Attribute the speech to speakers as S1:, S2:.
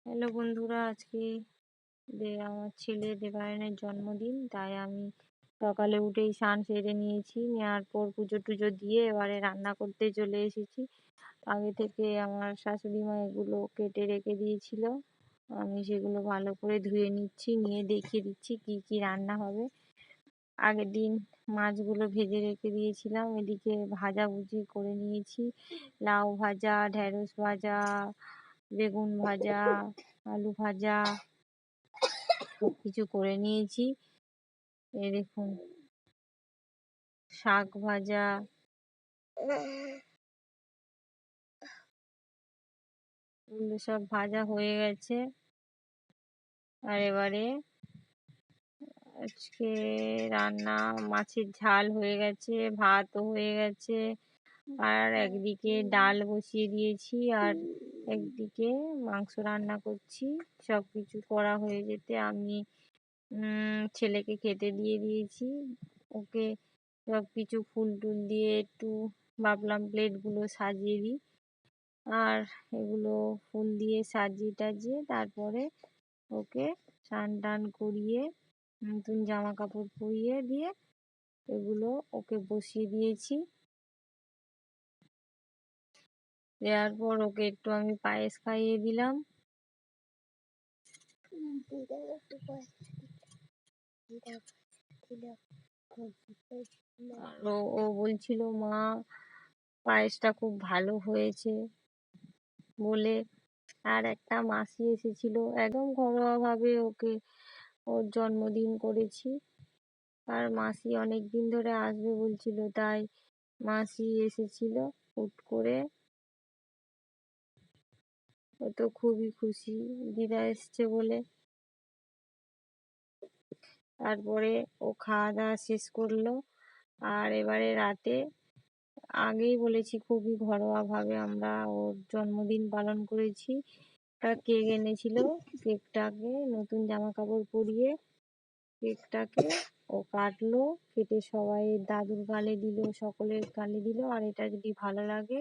S1: Hello বন্ধুরা, আজকে আমার ছেলে দেবায়নের জন্মদিন। তাই আমি সকালে উঠেই স্নান সেরে নিয়েছি। নেওয়ার পর পুজো টুজো দিয়ে এবারে রান্না করতে চলে এসেছি। আগে থেকে আমার শাশুড়ি মা এগুলো কেটে রেখে দিয়েছিল। আমি সেগুলো ভালো করে ধুয়ে নিচ্ছি, নিয়ে দেখিয়ে দিচ্ছি কি কি রান্না হবে। আগের দিন মাছগুলো ভেজে রেখে দিয়েছিলাম, এদিকে ভাজাভুজি করে নিয়েছি। লাউ ভাজা, ঢেঁড়স ভাজা, বেগুন ভাজা, আলু ভাজা সব কিছু করে নিয়েছি। এই দেখুন, শাক ভাজা, এগুলো সব ভাজা হয়ে গেছে। আর এবারে আজকে রান্না মাছের ঝাল হয়ে গেছে, ভাতও হয়ে গেছে, আর একদিকে ডাল বসিয়ে দিয়েছি, আর একদিকে মাংস রান্না করছি। সব কিছু করা হয়ে যেতে আমি ছেলেকে খেতে দিয়ে দিয়েছি। ওকে সব কিছু ফুল টুল দিয়ে একটু ভাবলাম প্লেটগুলো সাজিয়ে দিই। আর এগুলো ফুল দিয়ে সাজিয়ে টাজিয়ে তারপরে ওকে স্নান টান করিয়ে নতুন জামা কাপড় পরিয়ে দিয়ে এগুলো ওকে বসিয়ে দিয়েছি। দেওয়ার পর ওকে একটু আমি পায়েস খাইয়ে দিলাম। আর ও বলছিল, মা পায়েসটা খুব ভালো হয়েছে বলে। আর একটা মাসি এসেছিল, একদম ঘরোয়া ভাবে ওকে ওর জন্মদিন করেছি। আর মাসি অনেক দিন ধরে আসবে বলছিল, তাই মাসি এসেছিল হুট করে। ও তো খুবই খুশি দিদা এসছে বলে। তারপরে ও খাওয়া দাওয়া শেষ করলো। আর এবারে রাতে, আগেই বলেছি, খুবই ঘরোয়া ভাবে আমরা ওর জন্মদিন পালন করেছি। একটা কেক এনেছিল, কেকটাকে নতুন জামা কাপড় পরিয়ে কেকটাকে ও কাটলো, কেটে সবাই দাদুর গালে দিল, সকলের গালে দিল। আর এটা যদি ভালো লাগে